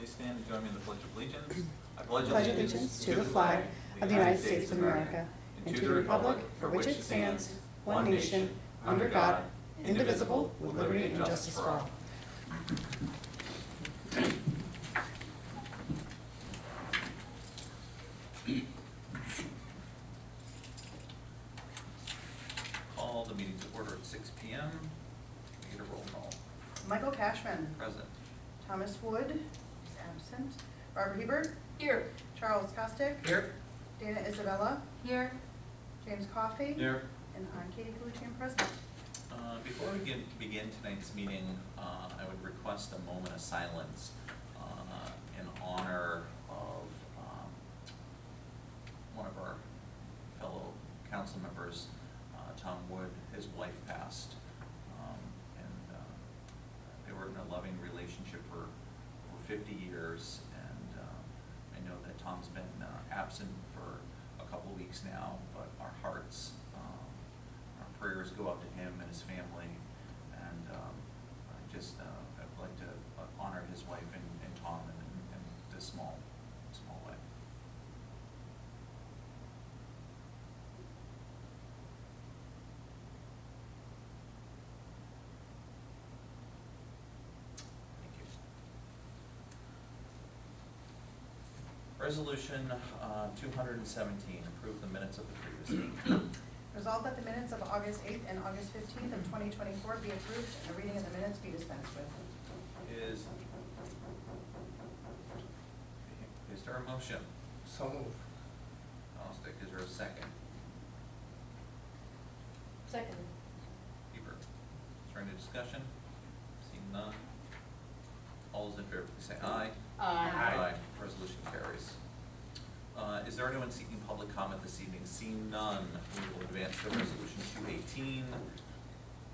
please stand and join me in the Pledge of Allegiance. I pledge Pledge allegiance to the flag of the United States of America and to the republic for which it stands, one nation, under God, indivisible, with liberty and justice for all. Call the meeting to order at 6 p.m. Need a roll call. Michael Cashman. Present. Thomas Wood is absent. Barbara Hebert. Here. Charles Costick. Here. Dana Isabella. Here. James Coffey. Here. And I'm Katie Galucci, present. Before we begin tonight's meeting, I would request a moment of silence in honor of one of our fellow council members, Tom Wood. His wife passed, and they were in a loving relationship for 50 years, and I know that Tom's been absent for a couple of weeks now, but our hearts, our prayers go out to him and his family, and I'd like to honor his wife and Tom in this small way. Thank you. Resolution 217, approve the minutes of the previous meeting. Resolved that the minutes of August 8th and August 15th of 2024 be approved and a reading of the minutes be dispensed with. Is there a motion? So moved. Ostick, is there a second? Second. Hebert. Is there any discussion? Seeing none. All those in favor, please say aye. Aye. Resolution carries. Is there anyone seeking public comment this evening? Seeing none, we will advance to resolution 218,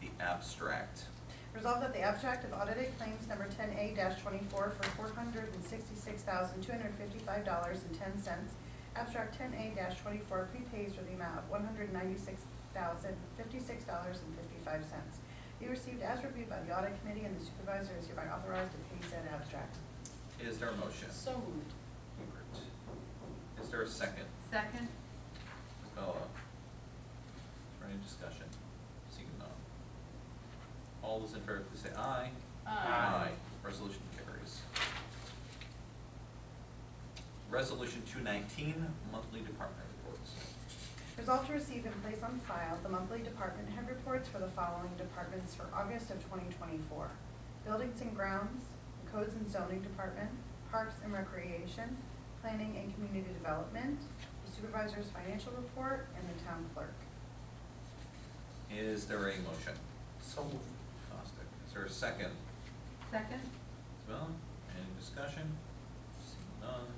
the abstract. Resolved that the abstract of audited claims number 10A-24 for $466,255.10, abstract 10A-24 prepays for the amount of $196,056.55, be received as reviewed by the audit committee, and the supervisor is hereby authorized to pay said abstract. Is there a motion? So moved. Hebert. Is there a second? Second. Isabella. Is there any discussion? Seeing none. All those in favor, please say aye. Aye. Resolution carries. Resolution 219, monthly department reports. Resolved to receive and place on file the monthly department head reports for the following departments for August of 2024. Buildings and Grounds, Codes and Zoning Department, Parks and Recreation, Planning and Community Development, the Supervisor's Financial Report, and the Town Clerk. Is there a motion? So moved. Ostick. Is there a second? Second. Isabella, any discussion? Seeing none.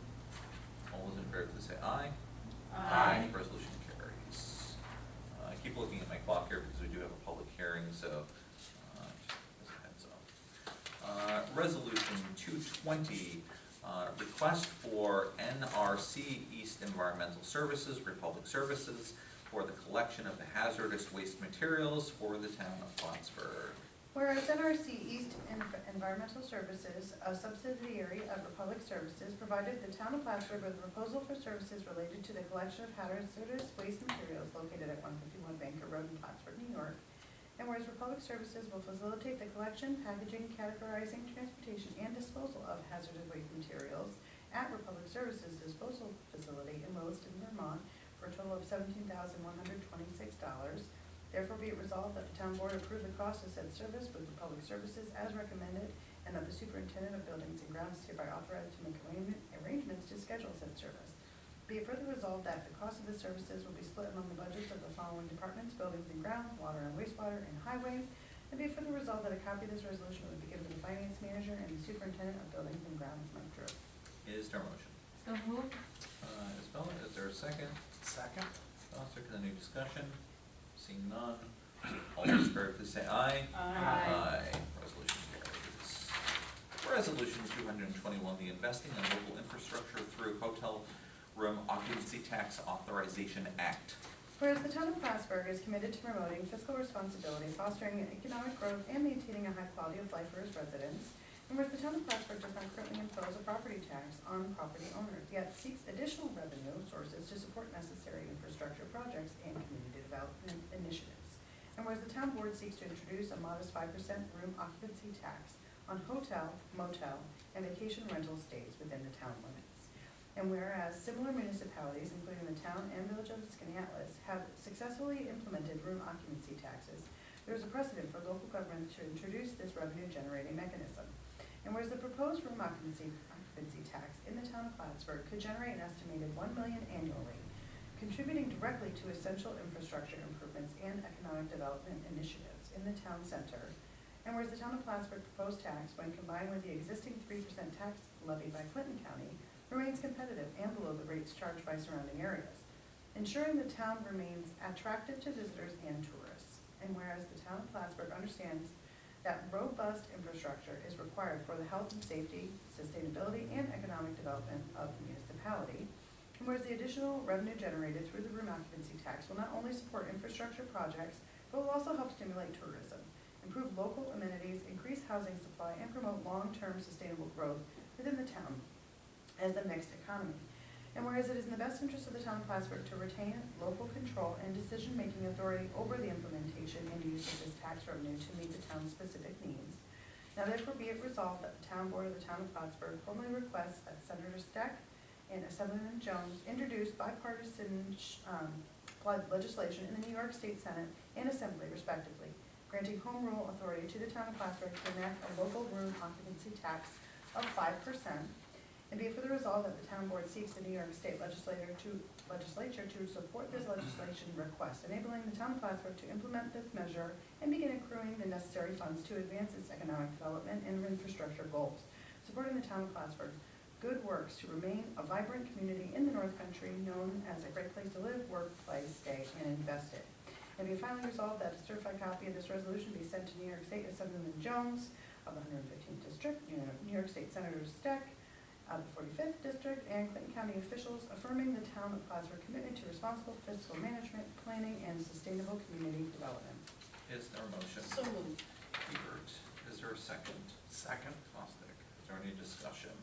All those in favor, please say aye. Aye. Resolution carries. I keep looking at my clock here because we do have a public hearing, so just as a heads up. Resolution 220, request for NRC East Environmental Services, Republic Services, for the collection of the hazardous waste materials for the town of Plattsburgh. Whereas NRC East Environmental Services, a subsidiary of Republic Services, provided the town of Plattsburgh with a proposal for services related to the collection of hazardous waste materials located at 151 Banker Road in Plattsburgh, New York. And whereas Republic Services will facilitate the collection, packaging, categorizing, transportation, and disposal of hazardous waste materials at Republic Services Disposal Facility in Williston, Vermont, for a total of $17,126. Therefore be it resolved that the town board approve the cost of said service with Republic Services as recommended, and that the superintendent of buildings and grounds is hereby authorized to make arrangements to schedule said service. Be it further resolved that the cost of the services will be split among the budgets of the following departments: buildings and grounds, water and wastewater, and highway. And be it further resolved that a copy of this resolution will be given to the finance manager and the superintendent of buildings and grounds, Mike Drew. Is there a motion? So moved. Isabella, is there a second? Second. Ostick, any discussion? Seeing none. All those in favor, please say aye. Aye. Resolution carries. Resolution 221, the Investing in Local Infrastructure Through Hotel Room Occupancy Tax Authorization Act. Whereas the town of Plattsburgh is committed to promoting fiscal responsibility, fostering economic growth, and maintaining a high quality of life for its residents. And whereas the town of Plattsburgh does not currently impose a property tax on property owners, yet seeks additional revenue sources to support necessary infrastructure projects and community development initiatives. And whereas the town board seeks to introduce a modest 5% room occupancy tax on hotel, motel, and vacation rental stays within the town limits. And whereas similar municipalities, including the town and village of Skaneateles, have successfully implemented room occupancy taxes, there is a precedent for local government to introduce this revenue-generating mechanism. And whereas the proposed room occupancy tax in the town of Plattsburgh could generate an estimated $1 million annually, contributing directly to essential infrastructure improvements and economic development initiatives in the town center. And whereas the town of Plattsburgh proposed tax, when combined with the existing 3% tax levied by Clinton County, remains competitive and below the rates charged by surrounding areas, ensuring the town remains attractive to visitors and tourists. And whereas the town of Plattsburgh understands that robust infrastructure is required for the health and safety, sustainability, and economic development of the municipality, and whereas the additional revenue generated through the room occupancy tax will not only support infrastructure projects, but will also help stimulate tourism, improve local amenities, increase housing supply, and promote long-term sustainable growth within the town as a mixed economy. And whereas it is in the best interest of the town of Plattsburgh to retain local control and decision-making authority over the implementation and use of this tax revenue to meet the town's specific needs, now therefore be it resolved that the town board of the town of Plattsburgh formally requests that Senator Steck and Assemblyman Jones introduce bipartisan legislation in the New York State Senate and Assembly respectively, granting home rule authority to the town of Plattsburgh to enact a local room occupancy tax of 5%. And be it further resolved that the town board seeks the New York State legislature to support this legislation request, enabling the town of Plattsburgh to implement this measure and begin accruing the necessary funds to advance its economic development and infrastructure goals, supporting the town of Plattsburgh's good works to remain a vibrant community in the North Country, known as a great place to live, work, play, stay, and invest in. And be finally resolved that a certified copy of this resolution be sent to New York State Assemblyman Jones of the 115th District, New York State Senator Steck of the 45th District, and Clinton County officials affirming the town of Plattsburgh commitment to responsible fiscal management, planning, and sustainable community development. Is there a motion? So moved. Hebert. Is there a second? Second. Caustic. Is there any discussion?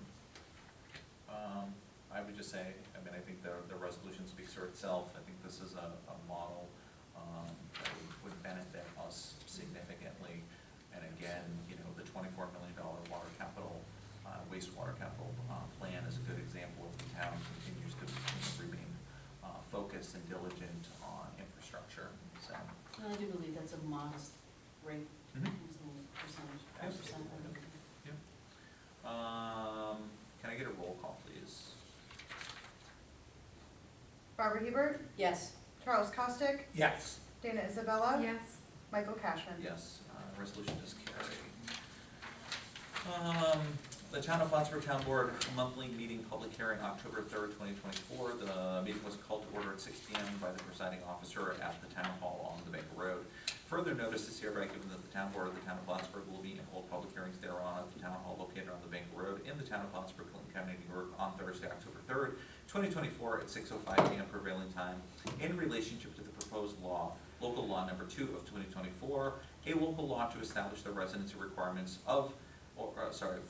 I would just say, I mean, I think the resolution speaks for itself. I think this is a model that would benefit us significantly. And again, you know, the $24 million water capital, wastewater capital plan is a good example of the town continues to remain focused and diligent on infrastructure. So, I do believe that's a modest rate, Mhm. percentage, 5%. I think. Yep. Can I get a roll call, please? Barbara Hebert, Yes. Charles Costick, Yes. Dana Isabella, Yes. Michael Cashman. Yes, resolution is carried. The Town of Plattsburgh Town Board monthly meeting, public hearing, October 3rd, 2024. The meeting was called to order at 6 p.m. by the presiding officer at the Town Hall on the Baker Road. Further notice is hereby given that the Town Board of the Town of Plattsburgh will be and hold public hearings thereon at the Town Hall located on the Baker Road in the Town of Plattsburgh, Clinton County, New York, on Thursday, October 3rd, 2024 at 6:05 p.m. prevailing time in relationship to the proposed law, local law number 2 of 2024, a local law to establish the residency requirements of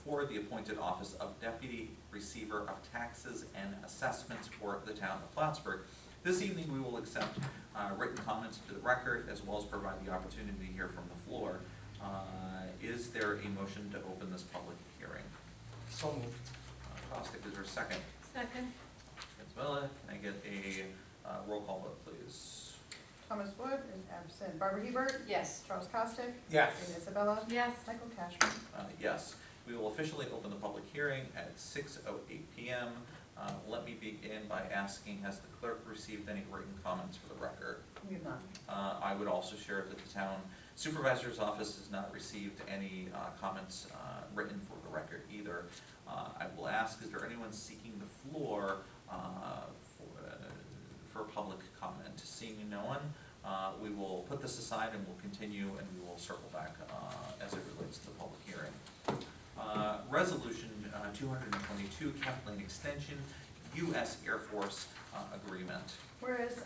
for the appointed office of Deputy Receiver of Taxes and Assessments for the Town of Plattsburgh. This evening, we will accept written comments to the record, as well as provide the opportunity to hear from the floor. Is there a motion to open this public hearing? So moved. Costick, is there a second? Second. Isabella, can I get a roll call vote, please? Thomas Wood is absent. Barbara Hebert, Yes. Charles Costick, Yes. Dana Isabella, Yes. Michael Cashman. Yes. We will officially open the public hearing at 6:08 p.m. Let me begin by asking, has the clerk received any written comments for the record? We have none. I would also share that the town supervisor's office has not received any comments written for the record either. I will ask, is there anyone seeking the floor for public comment? Seeing no one, we will put this aside and we'll continue and we will circle back as it relates to the public hearing. Resolution 222, Kathleen Extension, U.S. Air Force Agreement. Whereas,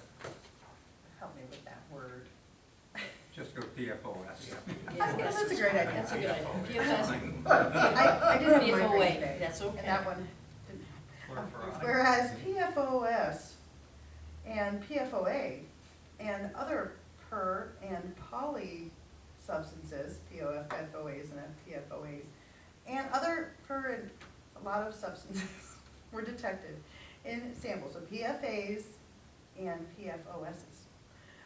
help me with that word. Just go PFOS. Yeah, that's a great idea. That's a good idea. PFS, I didn't have my brain PFOA, today. that's okay. And that one didn't. For- Whereas PFOS and PFOA and other per and poly substances, PFOAs and PFOAs, and other per and a lot of substances were detected in samples of PFAs and PFOSs.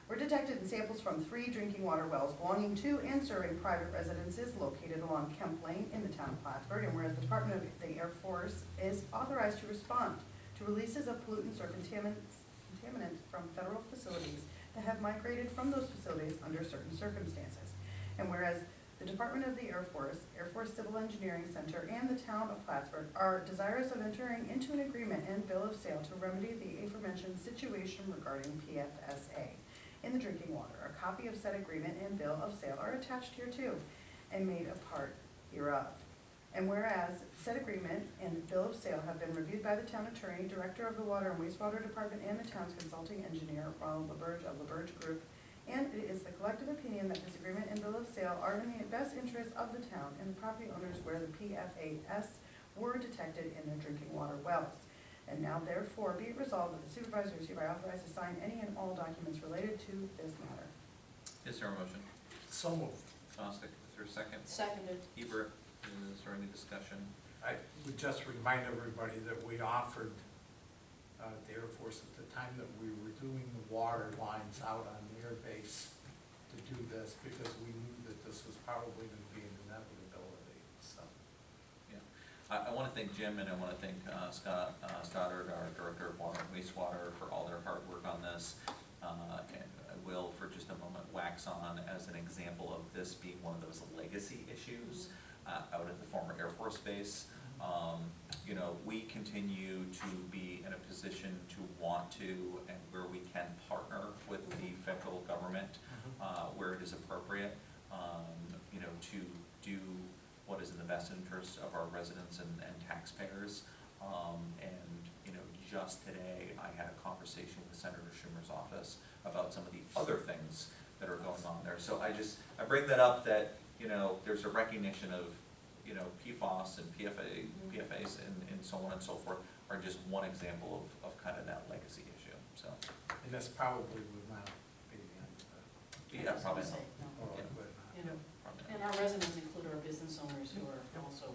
Were detected in samples from 3 drinking water wells belonging to and serving private residences located along Kemp Lane in the town of Plattsburgh, and whereas the Department of the Air Force is authorized to respond to releases of pollutants or contaminants from federal facilities that have migrated from those facilities under certain circumstances. And whereas the Department of the Air Force Civil Engineering Center, and the town of Plattsburgh are desirous of entering into an agreement and bill of sale to remedy the aforementioned situation regarding PFSA in the drinking water. A copy of said agreement and bill of sale are attached hereto and made a part hereof. And whereas said agreement and bill of sale have been reviewed by the town attorney, director of the Water and Wastewater Department, and the town's consulting engineer, Ronald LaBerge of LaBerge Group, and it is the collective opinion that this agreement and bill of sale are in the best interest of the town and the property owners where the PFAS were detected in their drinking water wells. And now therefore be it resolved that the supervisor is hereby authorized to sign any and all documents related to this matter. Is there a motion? So moved. Sosnick, is there a second? seconded. Hebert, is there any discussion? I would just remind everybody that we offered the Air Force at the time that we were doing the water lines out on the air base to do this, because we knew that this was probably going to be an inevitability, so. Yeah, I want to thank Jim, and I want to thank Scott Stoddard, our Director of Water and Wastewater, for all their hard work on this. And I will, for just a moment, wax on as an example of this being one of those legacy issues out at the former Air Force Base. You know, we continue to be in a position to want to, and where we can, partner with the federal government where it is appropriate, you know, to do what is in the best interest of our residents and taxpayers. And, you know, just today, I had a conversation with Senator Schumer's office about some of the other things that are going on there. So I bring that up that, you know, there's a recognition of, you know, PFAS and PFAs and so on and so forth are just one example of kind of that legacy issue, so. And this probably would not be the end of it. Yeah, probably not. No. Or Yeah. it would not. You know, Probably not. and our residents include our business owners who are also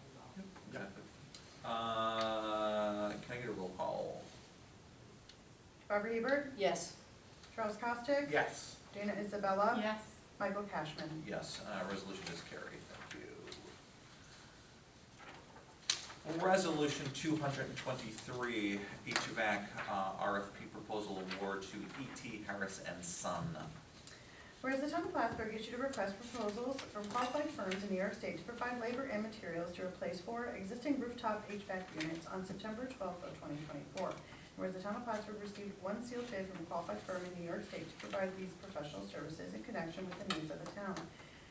involved. Exactly. Can I get a roll call? Barbara Hebert, Yes. Charles Costick, Yes. Dana Isabella, Yes. Michael Cashman. Yes, resolution is carried, thank you. Resolution 223, HVAC RFP proposal award to E.T. Harris and Son. Whereas the town of Plattsburgh issued a request for proposals from qualified firms in New York State to provide labor and materials to replace 4 existing rooftop HVAC units on September 12th of 2024. Whereas the town of Plattsburgh received 1 sealed bid from a qualified firm in New York State to provide these professional services in connection with the needs of the town.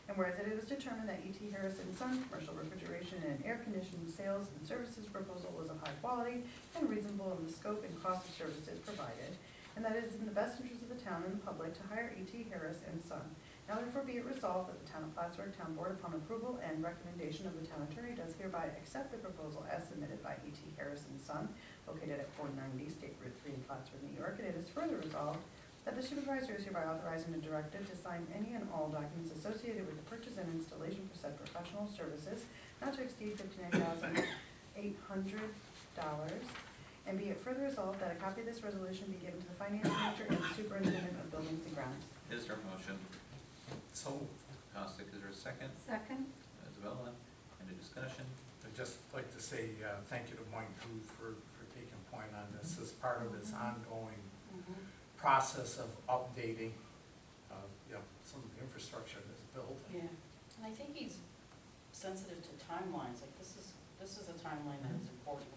And whereas it was determined that E.T. Harris and Son Commercial Refrigeration and Air Conditioning Sales and Services proposal was of high quality and reasonable in the scope and cost of services provided, and that it is in the best interest of the town and the public to hire E.T. Harris and Son. Now therefore be it resolved that the town of Plattsburgh Town Board, upon approval and recommendation of the town attorney, does hereby accept the proposal as submitted by E.T. Harris and Son, located at 490 State Route 3 in Plattsburgh, New York, and it is further resolved that the supervisor is hereby authorized and directed to sign any and all documents associated with the purchase and installation for said professional services, not to exceed $59,800, and be it further resolved that a copy of this resolution be given to the finance manager and the superintendent of buildings and grounds. Is there a motion? So moved. Costick, is there a second? Second. Isabella, any discussion? I'd just like to say thank you to Mike too for taking point on this as part of his ongoing process of updating, you know, some of the infrastructure that's built. Yeah, and I think he's sensitive to timelines, like this is a timeline that is important.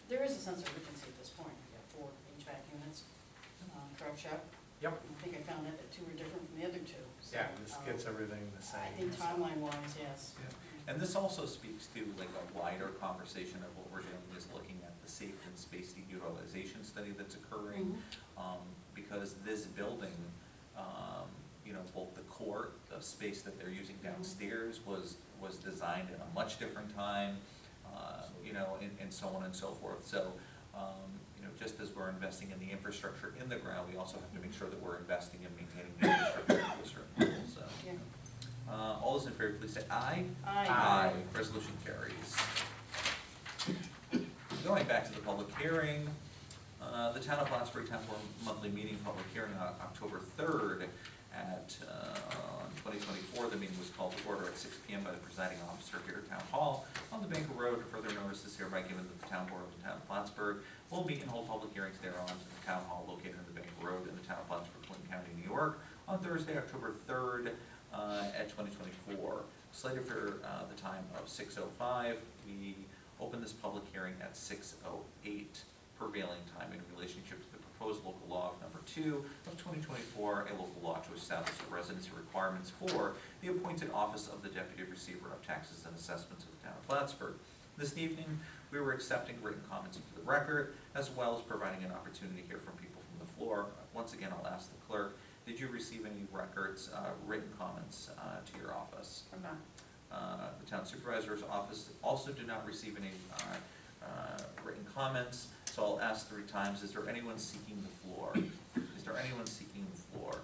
There is a sense of urgency at this point. We got 4 HVAC units, correct, Shep? Yep. I think I found that 2 are different from the other 2. So, Yeah, this gets everything the same. I think timeline-wise, yes. Yeah. And this also speaks to like a wider conversation of what we're doing is looking at the safe and space utilization study that's occurring. Because this building, you know, both the court, the space that they're using downstairs was designed in a much different time, you know, and so on and so forth. So, you know, just as we're investing in the infrastructure in the ground, we also have to make sure that we're investing in maintaining the infrastructure to a certain level, so. Yeah. All those in favor, please say aye. Aye. Resolution carries. Going back to the public hearing, the Town of Plattsburgh Town Board monthly meeting, public hearing on October 3rd at 2024. The meeting was called to order at 6 p.m. by the presiding officer here at Town Hall on the Banker Road. Further notice is hereby given that the Town Board of the Town of Plattsburgh will meet and hold public hearings thereon in the Town Hall located in the Banker Road in the Town of Plattsburgh, Clinton County, New York, on Thursday, October 3rd at 2024. Slated for the time of 6:05. We open this public hearing at 6:08 prevailing time in relationship to the proposed local law of number 2 of 2024, a local law to establish the residency requirements for the appointed office of the Deputy Receiver of Taxes and Assessments of the Town of Plattsburgh. This evening, we were accepting written comments into the record, as well as providing an opportunity to hear from people from the floor. Once again, I'll ask the clerk, did you receive any records, written comments to your office? I'm not. The Town Supervisor's office also did not receive any written comments, so I'll ask 3 times, is there anyone seeking the floor? Is there anyone seeking the floor?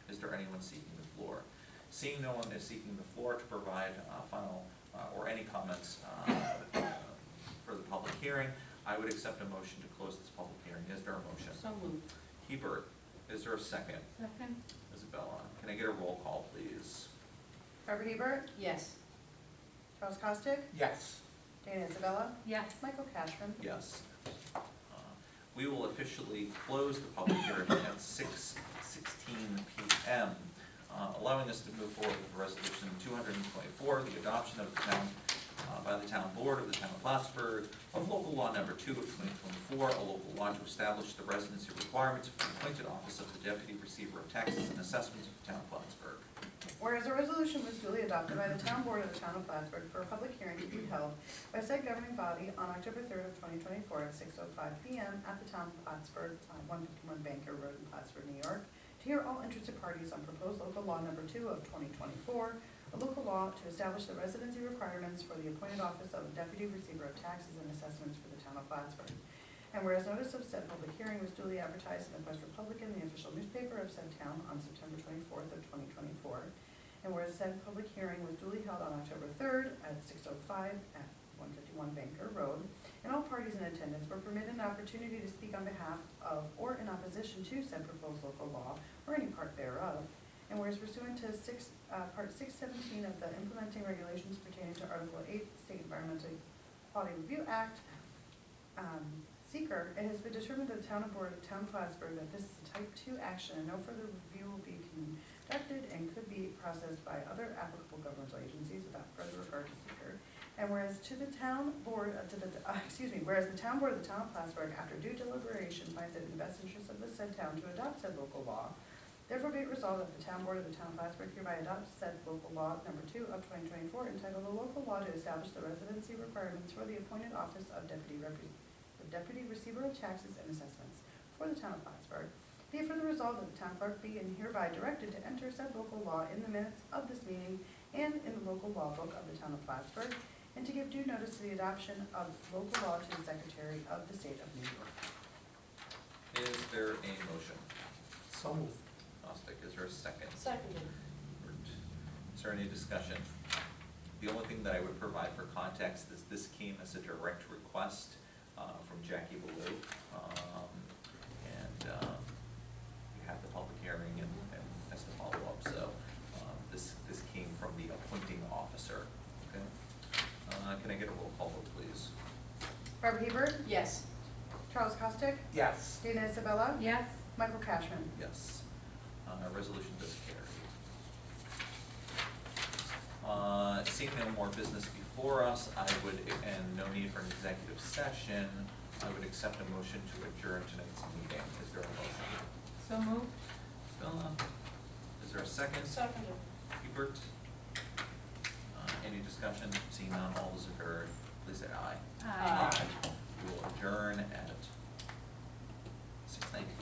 Is there anyone seeking the floor? Seeing no one is seeking the floor to provide final or any comments for the public hearing, I would accept a motion to close this public hearing. Is there a motion? So moved. Hebert, is there a second? Second. Isabella, can I get a roll call, please? Barbara Hebert, Yes. Charles Costick, Yes. Dana Isabella, Yes. Michael Cashman. Yes. We will officially close the public hearing at 6:16 p.m., allowing us to move forward with Resolution 224, the adoption of the town, by the Town Board of the Town of Plattsburgh, of Local Law Number 2 of 2024, a local law to establish the residency requirements for the appointed office of the Deputy Receiver of Taxes and Assessments of the Town of Plattsburgh. Whereas a resolution was duly adopted by the Town Board of the Town of Plattsburgh for a public hearing to be held by said governing body on October 3rd of 2024 at 6:05 p.m. at the Town of Plattsburgh, 151 Banker Road in Plattsburgh, New York, to hear all interested parties on proposed local law number 2 of 2024, a local law to establish the residency requirements for the appointed office of Deputy Receiver of Taxes and Assessments for the Town of Plattsburgh. And whereas notice of said public hearing was duly advertised in the Press Republican, the official newspaper of said town, on September 24th of 2024, and whereas said public hearing was duly held on October 3rd at 6:05 at 151 Banker Road, and all parties in attendance were permitted an opportunity to speak on behalf of or in opposition to said proposed local law or any part thereof. And whereas pursuant to Part 617 of the Implementing Regulations pertaining to Article 8 State Environmental Quality Review Act, Seeker, it has been determined that the Town Board of Town of Plattsburgh that this is a type 2 action and no further review will be conducted and could be processed by other applicable governmental agencies without further regard to Seeker. And whereas whereas the Town Board of the Town of Plattsburgh, after due deliberation, finds it in the best interest of the said town to adopt said local law, therefore be it resolved that the Town Board of the Town of Plattsburgh hereby adopts said local law number 2 of 2024 entitled a local law to establish the residency requirements for the appointed office of Deputy Receiver of Taxes and Assessments for the Town of Plattsburgh. Be it further resolved that the town clerk be and hereby directed to enter said local law in the minutes of this meeting and in the local law book of the Town of Plattsburgh, and to give due notice to the adoption of local law to the Secretary of the State of New York. Is there a motion? So moved. Nostick, is there a second? Seconded. Is there any discussion? The only thing that I would provide for context is this came as a direct request from Jackie Ballou. We had the public hearing and as the follow-up, so this came from the appointing officer. Okay. Can I get a roll call vote, please? Barbara Hebert, Yes. Charles Costick, Yes. Dana Isabella, Yes. Michael Cashman. Yes. Resolution does carry. Seeing no more business before us, and no need for an executive session, I would accept a motion to adjourn tonight's meeting. Is there a motion? So moved. Bella, is there a second? Seconded. Hubert? Any discussion? Seeing none, all those in favor, please say aye. Aye. We will adjourn at 6:19.